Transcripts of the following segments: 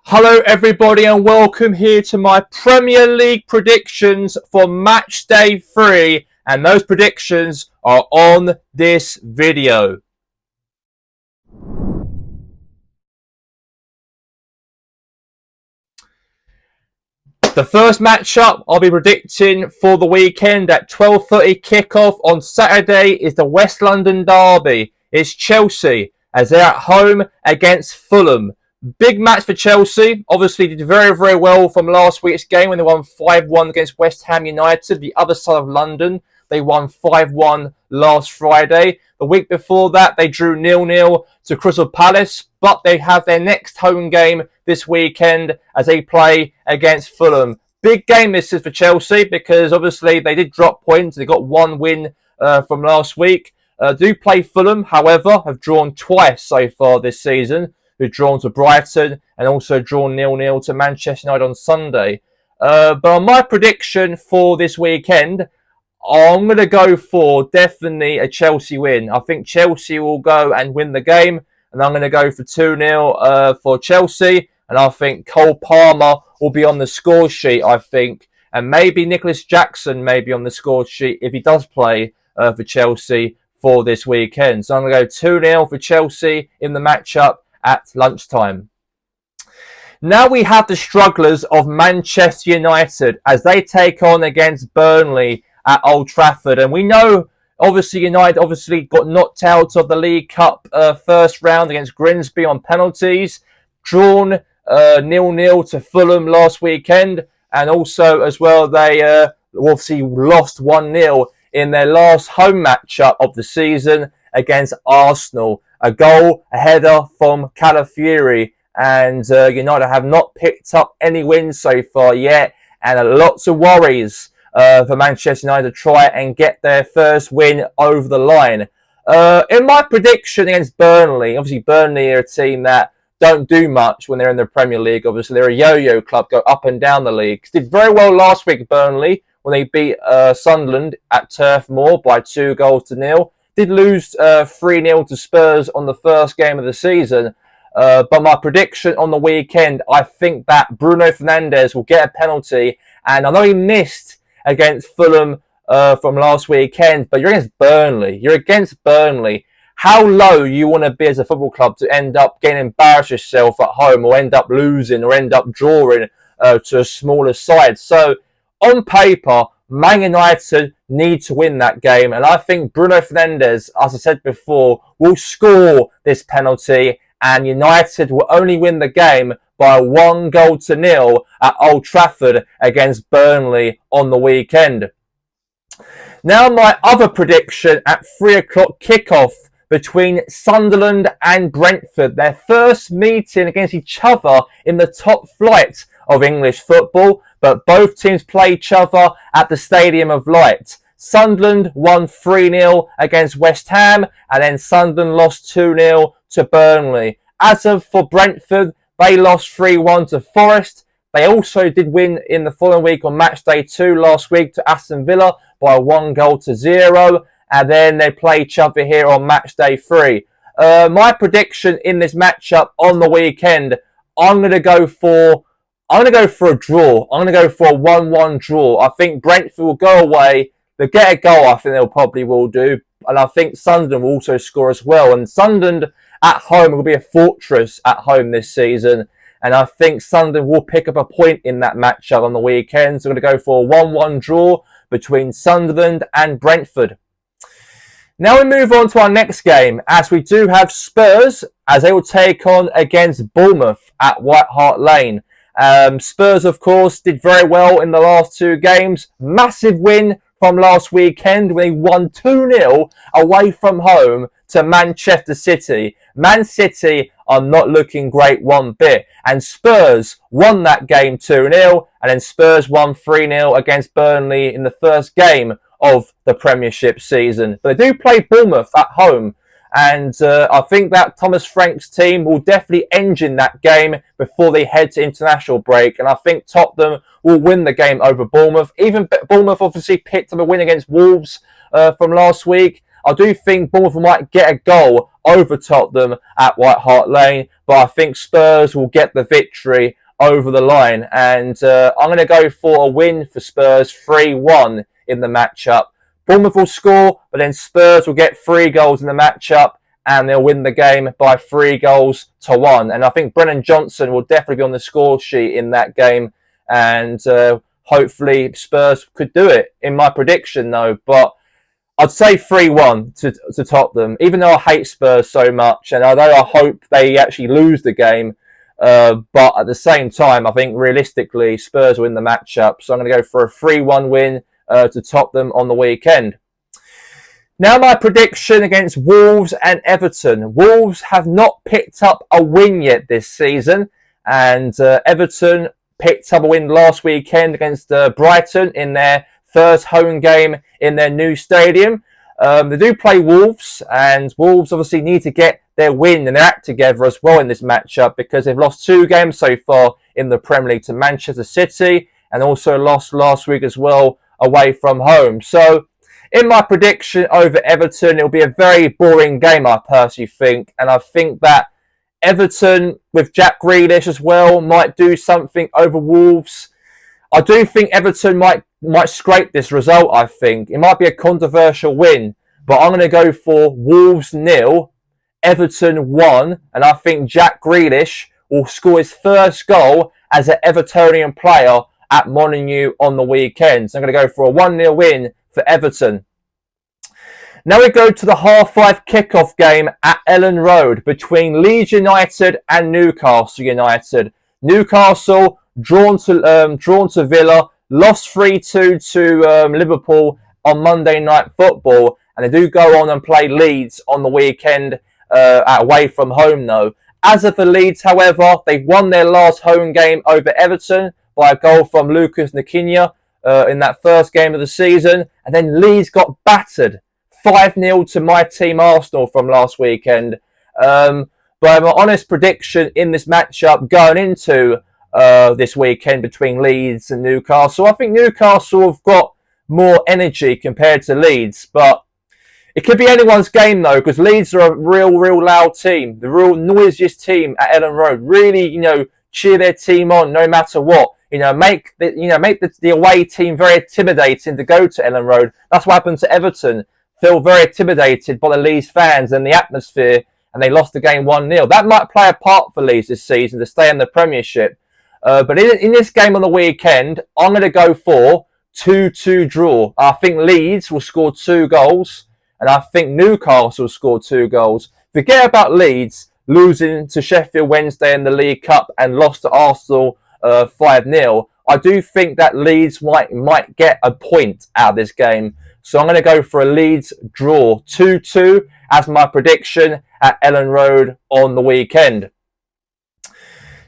Hello everybody and welcome here to my Premier League predictions for match day 3, and those predictions are on this video. The first matchup I'll be predicting for the weekend at 12:30 kickoff on Saturday is the West London derby. It's Chelsea as they're at home against Fulham. Big match for Chelsea. Obviously did very well from last week's game when they won 5-1 against West Ham United, the other side of London. They won 5-1 last Friday. The week before that, they drew 0-0 to Crystal Palace, but they have their next home game this weekend as they play against Fulham. Big game this is for Chelsea because obviously they did drop points. They got one win from last week. Do play Fulham, however, have drawn twice so far this season. Who've drawn to Brighton and also drawn 0-0 to Manchester United on Sunday. But on my prediction for this weekend, I'm going to go for definitely a Chelsea win. I think Chelsea will go and win the game, and I'm going to go for 2-0 for Chelsea. And I think Cole Palmer will be on the score sheet, I think. And maybe Nicholas Jackson may be on the score sheet if he does play for Chelsea for this weekend. So I'm going to go 2-0 for Chelsea in the matchup at lunchtime. Now we have the strugglers of Manchester United as they take on against Burnley at Old Trafford. And we know, obviously, United got knocked out of the League Cup first round against Grimsby on penalties, drawn 0-0 to Fulham last weekend, and also as well they obviously lost 1-0 in their last home matchup of the season against Arsenal. A goal, a header from Calafiori, and United have not picked up any wins so far yet, and lots of worries for Manchester United to try and get their first win over the line. In my prediction against Burnley, obviously Burnley are a team that don't do much when they're in the Premier League. Obviously they're a yo-yo club, go up and down the league. Did very well last week, Burnley, when they beat Sunderland at Turf Moor by 2-0. Did lose 3-0 to Spurs on the first game of the season. But my prediction on the weekend, I think that Bruno Fernandes will get a penalty. And I know he missed against Fulham from last weekend, but you're against Burnley. You're against Burnley. How low you want to be as a football club to end up getting embarrassed yourself at home, or end up losing, or end up drawing to a smaller side. So on paper, Man United need to win that game, and I think Bruno Fernandes, as I said before, will score this penalty, and United will only win the game by 1-0 at Old Trafford against Burnley on the weekend. Now my other prediction at 3 o'clock kickoff between Sunderland and Brentford, their first meeting against each other in the top flight of English football, but both teams play each other at the Stadium of Light. Sunderland won 3-0 against West Ham, and then Sunderland lost 2-0 to Burnley. As of for Brentford, they lost 3-1 to Forest. They also did win in the following week on Matchday 2 last week to Aston Villa by 1-0. And then they play each other here on Matchday 3. My prediction in this matchup on the weekend, I'm going to go for a draw. I'm going to go for a 1-1 draw. I think Brentford will go away. They'll get a goal, I think they'll probably will do. And I think Sunderland will also score as well. And Sunderland at home will be a fortress at home this season. And I think Sunderland will pick up a point in that matchup on the weekend. So I'm going to go for a 1-1 draw between Sunderland and Brentford. Now we move on to our next game, as we do have Spurs, as they will take on against Bournemouth at White Hart Lane. Spurs, of course, did very well in the last 2 games. Massive win from last weekend when they won 2-0 away from home to Manchester City. Man City are not looking great one bit. And Spurs won that game 2-0, and then Spurs won 3-0 against Burnley in the first game of the Premiership season. But they do play Bournemouth at home, and I think that Thomas Frank's team will definitely engine that game before they head to international break, and I think Tottenham will win the game over Bournemouth. Even Bournemouth obviously picked up a win against Wolves from last week. I do think Bournemouth might get a goal over Tottenham at White Hart Lane, but I think Spurs will get the victory over the line. And I'm going to go for a win for Spurs, 3-1 in the matchup. Bournemouth will score, but then Spurs will get 3 goals in the matchup, and they'll win the game by 3-1. And I think Brennan Johnson will definitely be on the score sheet in that game. And hopefully Spurs could do it in my prediction, though. But I'd say 3-1 to Tottenham, even though I hate Spurs so much. And although I hope they actually lose the game, but at the same time, I think realistically Spurs will win the matchup. So I'm going to go for a 3-1 win to Tottenham on the weekend. Now my prediction against Wolves and Everton. Wolves have not picked up a win yet this season, and Everton picked up a win last weekend against Brighton in their first home game in their new stadium. They do play Wolves, and Wolves obviously need to get their win and their act together as well in this matchup, because they've lost 2 games so far in the Premier League to Manchester City, and also lost last week as well away from home. So in my prediction over Everton, it'll be a very boring game, I personally think. And I think that Everton, with Jack Grealish as well, might do something over Wolves. I do think Everton might scrape this result, I think. It might be a controversial win, but I'm going to go for Wolves 0, Everton 1. And I think Jack Grealish will score his first goal as an Evertonian player at Molineux on the weekend. So I'm going to go for a 1-0 win for Everton. Now we go to the 5:30 kickoff game at Ellen Road between Leeds United and Newcastle United. Newcastle drawn to Villa, lost 3-2 to Liverpool on Monday Night Football, and they do go on and play Leeds on the weekend away from home though. As of the Leeds, however, they won their last home game over Everton by a goal from Lucas Nikinya in that first game of the season, and then Leeds got battered 5-0 to my team Arsenal from last weekend. But my honest prediction in this matchup going into this weekend between Leeds and Newcastle, I think Newcastle have got more energy compared to Leeds, but it could be anyone's game though, because Leeds are a real loud team, the real noisiest team at Ellen Road. Really, cheer their team on no matter what. Make the away team very intimidating to go to Ellen Road. That's what happened to Everton. Feel very intimidated by the Leeds fans and the atmosphere, and they lost the game 1-0. That might play a part for Leeds this season to stay in the Premiership. But in this game on the weekend, I'm going to go for 2-2 draw. I think Leeds will score 2 goals, and I think Newcastle will score 2 goals. Forget about Leeds losing to Sheffield Wednesday in the League Cup and lost to Arsenal 5-0. I do think that Leeds might get a point out of this game. So I'm going to go for a Leeds draw, 2-2 as my prediction at Ellen Road on the weekend.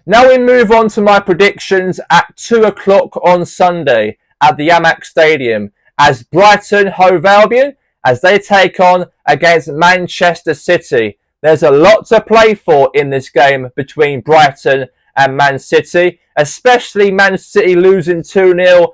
Now we move on to my predictions at 2 o'clock on Sunday at the Amex Stadium as Brighton Hove Albion as they take on against Manchester City. There's a lot to play for in this game between Brighton and Man City, especially Man City losing 2-0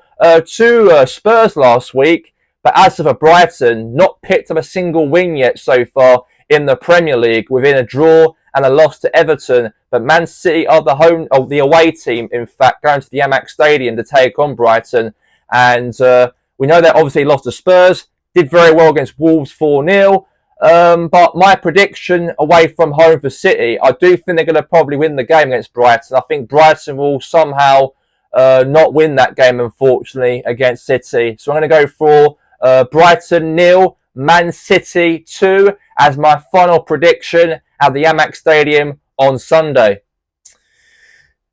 to Spurs last week. But as for Brighton, not picked up a single win yet so far in the Premier League, within a draw and a loss to Everton. But Man City are the away team, in fact, going to the Amex Stadium to take on Brighton. And we know they obviously lost to Spurs, did very well against Wolves 4-0. But my prediction away from home for City, I do think they're going to probably win the game against Brighton. I think Brighton will somehow not win that game, unfortunately, against City. So I'm going to go for Brighton 0, Man City 2 as my final prediction at the Amex Stadium on Sunday.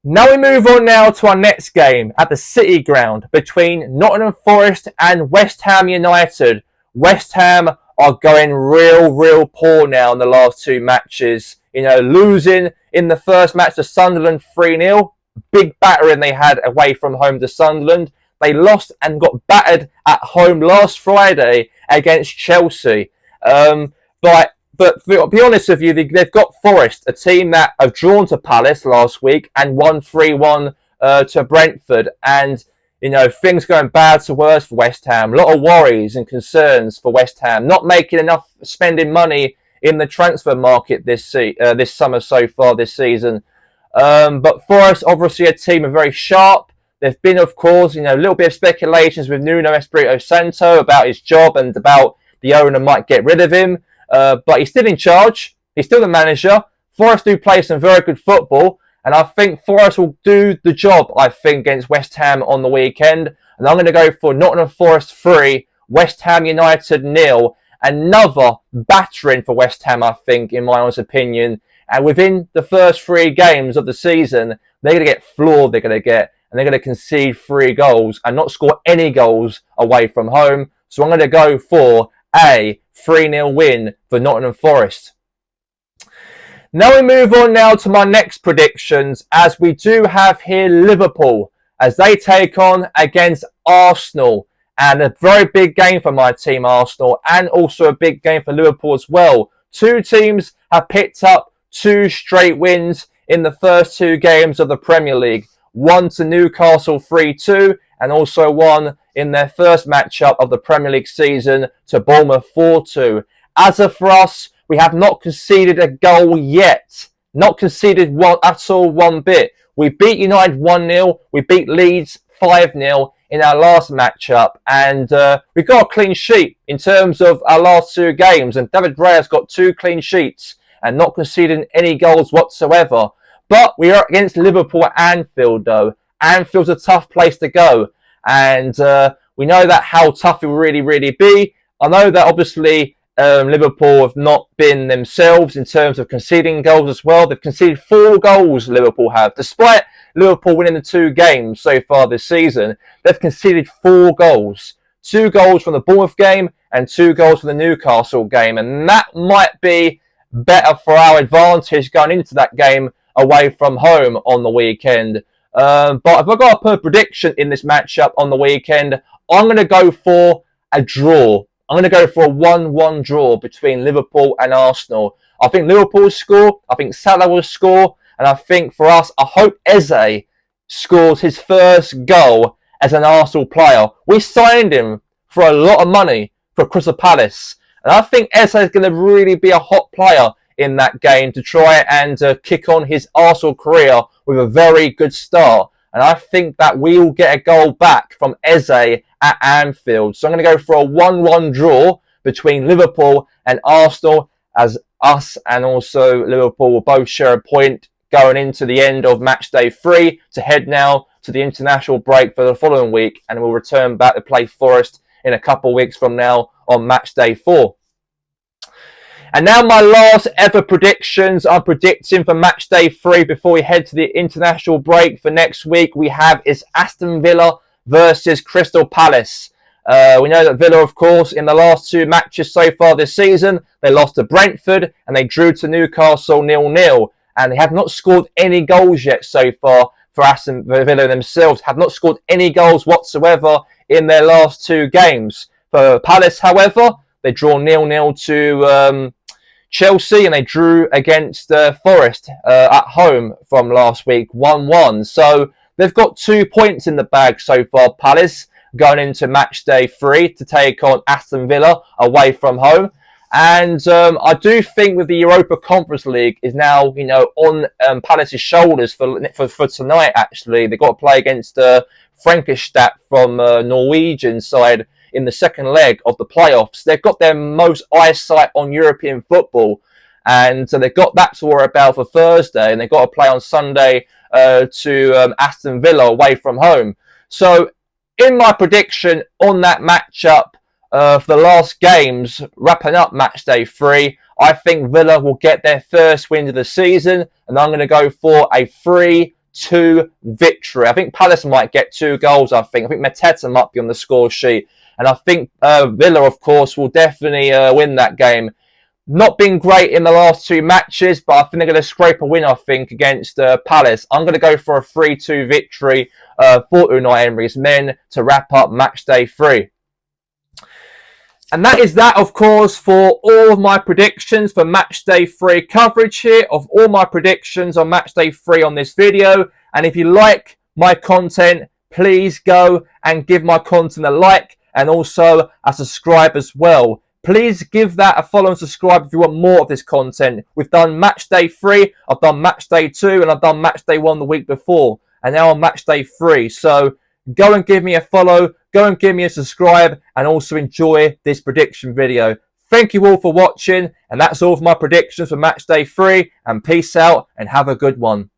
Now we move on to our next game at the City Ground between Nottingham Forest and West Ham United. West Ham are going real poor now in the last 2 matches. Losing in the first match to Sunderland 3-0. Big battering they had away from home to Sunderland. They lost and got battered at home last Friday against Chelsea. But to be honest with you, they've got Forest, a team that have drawn to Palace last week and won 3-1 to Brentford. And things going bad to worse for West Ham. A lot of worries and concerns for West Ham. Not making enough spending money in the transfer market this summer so far this season. But Forest, obviously a team are very sharp. There's been, of course, a little bit of speculations with Nuno Espirito Santo about his job and about the owner might get rid of him. But he's still in charge. He's still the manager. Forest do play some very good football. And I think Forest will do the job, against West Ham on the weekend. And I'm going to go for Nottingham Forest 3, West Ham United 0. Another battering for West Ham, I think, in my honest opinion. And within the first 3 games of the season, they're going to get floored, and they're going to concede 3 goals and not score any goals away from home. So I'm going to go for a 3-0 win for Nottingham Forest. Now we move on now to my next predictions, as we do have here Liverpool as they take on against Arsenal. And a very big game for my team, Arsenal, and also a big game for Liverpool as well. 2 teams have picked up 2 straight wins in the first 2 games of the Premier League. One to Newcastle 3-2, and also one in their first matchup of the Premier League season to Bournemouth 4-2. As of for us, we have not conceded a goal yet. Not conceded one bit. We beat United 1-0. We beat Leeds 5-0 in our last matchup. And we've got a clean sheet in terms of our last 2 games. And David Raya's got 2 clean sheets and not conceding any goals whatsoever. But we are against Liverpool at Anfield, though. Anfield's a tough place to go. And we know that how tough it will really, really be. I know that obviously Liverpool have not been themselves in terms of conceding goals as well. They've conceded 4 goals, Liverpool have. Despite Liverpool winning the 2 games so far this season, they've conceded 4 goals. 2 goals from the Bournemouth game and 2 goals from the Newcastle game. And that might be better for our advantage going into that game away from home on the weekend. But if I've got to put a prediction in this matchup on the weekend, I'm going to go for a draw. I'm going to go for a 1-1 draw between Liverpool and Arsenal. I think Liverpool will score. I think Salah will score. And I think for us, I hope Eze scores his first goal as an Arsenal player. We signed him for a lot of money for Crystal Palace. And I think Eze is going to really be a hot player in that game to try and kick on his Arsenal career with a very good start. And I think that we will get a goal back from Eze at Anfield. So I'm going to go for a 1-1 draw between Liverpool and Arsenal, as us and also Liverpool will both share a point going into the end of Matchday 3 to head now to the international break for the following week, and we'll return back to play Forest in a couple of weeks from now on Matchday 4. And now my last ever predictions I'm predicting for Matchday 3 before we head to the international break for next week. We have is Aston Villa versus Crystal Palace. We know that Villa, of course, in the last 2 matches so far this season, they lost to Brentford and they drew to Newcastle 0-0. And they have not scored any goals yet so far for Aston Villa themselves. Have not scored any goals whatsoever in their last 2 games. For Palace, however, they draw 0-0 to Chelsea, and they drew against Forest at home from last week, 1-1. So they've got 2 points in the bag so far, Palace, going into Matchday 3 to take on Aston Villa away from home. And I do think with the Europa Conference League is now, on Palace's shoulders for tonight, actually. They've got to play against Frankfurt from Norwegian side in the second leg of the playoffs. They've got their most eyesight on European football, and so they've got that to worry about for Thursday, and they've got to play on Sunday to Aston Villa away from home. So in my prediction on that matchup for the last games, wrapping up Matchday 3, I think Villa will get their first win of the season, and I'm going to go for a 3-2 victory. I think Palace might get 2 goals, I think Mateta might be on the score sheet. And I think Villa, of course, will definitely win that game. Not been great in the last 2 matches, but I think they're going to scrape a win, I think, against Palace. I'm going to go for a 3-2 victory for Unai Emery's men to wrap up Matchday 3. And that is that, of course, for all of my predictions for Matchday 3 coverage here, of all my predictions on Matchday 3 on this video. And if you like my content, please go and give my content a like and also a subscribe as well. Please give that a follow and subscribe if you want more of this content. We've done match day 3, I've done match day 2, and I've done match day 1 the week before. And now on match day 3. So go and give me a follow, go and give me a subscribe, and also enjoy this prediction video. Thank you all for watching, and that's all for my predictions for match day 3, and peace out and have a good one.